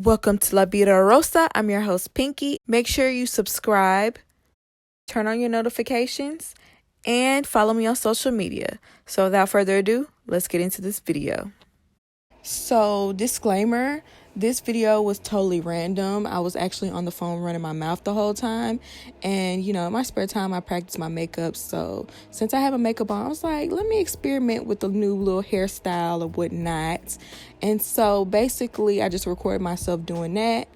Welcome to La Vida Rosa. I'm your host, Pinky. Make sure you subscribe, turn on your notifications, and follow me on social media. So without further ado, let's get into this video. So, disclaimer, this video was totally random. I was actually on the phone running my mouth the whole time. And, in my spare time, I practice my makeup. So, since I have a makeup on, I was like, let me experiment with the new little hairstyle or whatnot. And so, basically, I just recorded myself doing that.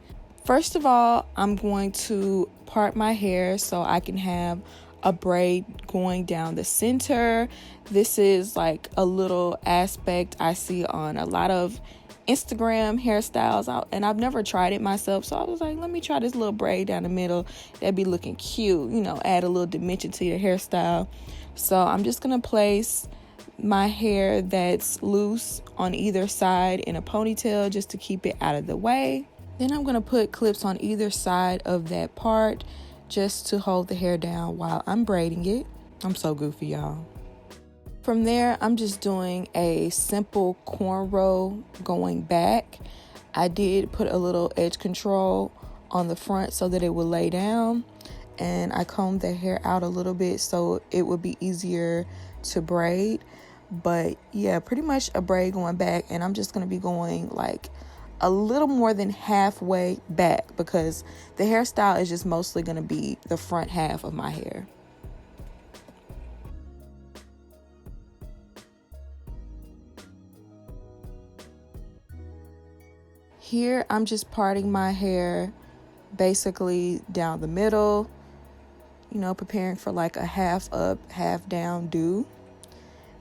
First of all, I'm going to part my hair so I can have a braid going down the center. This is like a little aspect I see on a lot of Instagram hairstyles out, and I've never tried it myself, so I was like, let me try this little braid down the middle. That'd be looking cute, add a little dimension to your hairstyle. So I'm just gonna place my hair that's loose on either side in a ponytail just to keep it out of the way. Then I'm gonna put clips on either side of that part just to hold the hair down while I'm braiding it. I'm so goofy, y'all. From there, I'm just doing a simple cornrow going back. I did put a little edge control on the front so that it would lay down, and I combed the hair out a little bit so it would be easier to braid. But yeah, pretty much a braid going back, and I'm just going to be going like a little more than halfway back because the hairstyle is just mostly going to be the front half of my hair. Here, I'm just parting my hair basically down the middle, preparing for like a half up, half down do.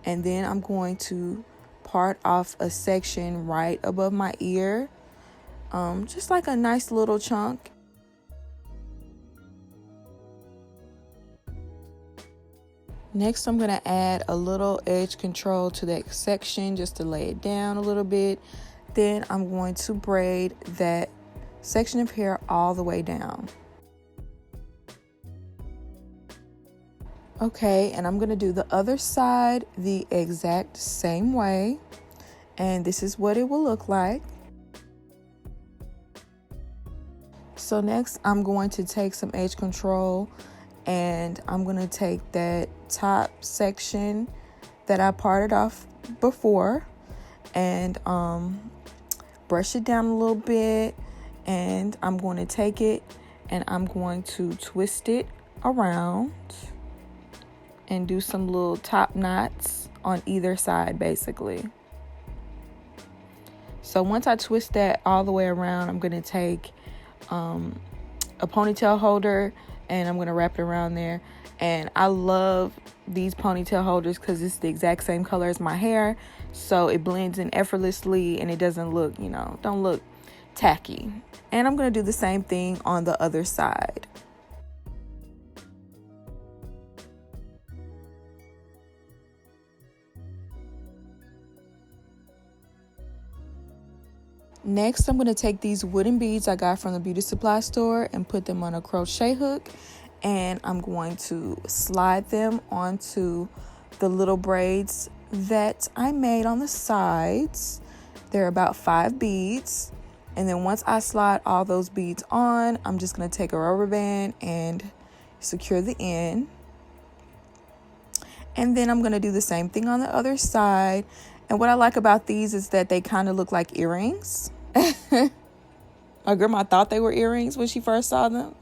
And then I'm going to part off a section right above my ear, just like a nice little chunk. Next, I'm going to add a little edge control to that section just to lay it down a little bit. Then I'm going to braid that section of hair all the way down. Okay, and I'm going to do the other side the exact same way. And this is what it will look like. So next, I'm going to take some edge control and I'm going to take that top section that I parted off before and brush it down a little bit, and I'm going to take it and I'm going to twist it around and do some little top knots on either side basically. So once I twist that all the way around, I'm going to take a ponytail holder and I'm going to wrap it around there. And I love these ponytail holders because it's the exact same color as my hair, so it blends in effortlessly and it doesn't look, don't look tacky. And I'm going to do the same thing on the other side. Next, I'm going to take these wooden beads I got from the beauty supply store and put them on a crochet hook, and I'm going to slide them onto the little braids that I made on the sides. They're about 5 beads. And then once I slide all those beads on, I'm just going to take a rubber band and secure the end. And then I'm going to do the same thing on the other side. And what I like about these is that they kind of look like earrings. My grandma thought they were earrings when she first saw them.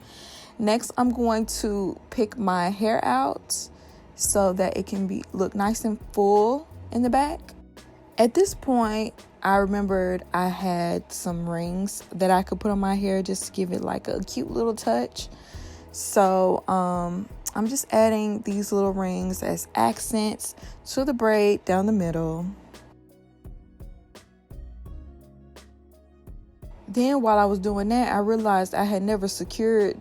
Next, I'm going to pick my hair out so that it can look nice and full in the back. At this point, I remembered I had some rings that I could put on my hair just to give it like a cute little touch. So I'm just adding these little rings as accents to the braid down the middle. Then while I was doing that, I realized I had never secured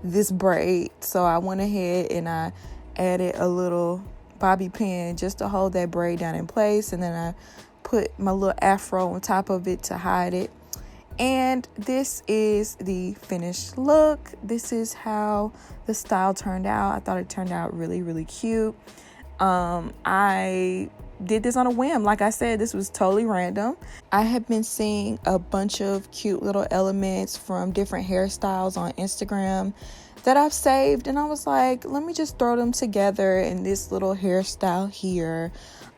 this braid. So I went ahead and I added a little bobby pin just to hold that braid down in place. And then I put my little afro on top of it to hide it. And this is the finished look. This is how the style turned out. I thought it turned out really, really cute. I did this on a whim. Like I said, this was totally random. I have been seeing a bunch of cute little elements from different hairstyles on Instagram that I've saved, and I was like, let me just throw them together in this little hairstyle here.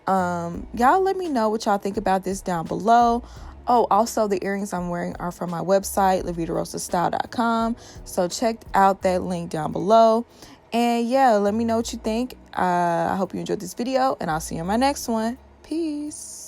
Y'all let me know what y'all think about this down below. Oh, also the earrings I'm wearing are from my website, lavidarosastyle.com, so check out that link down below. And yeah, let me know what you think. I hope you enjoyed this video, and I'll see you in my next one. Peace.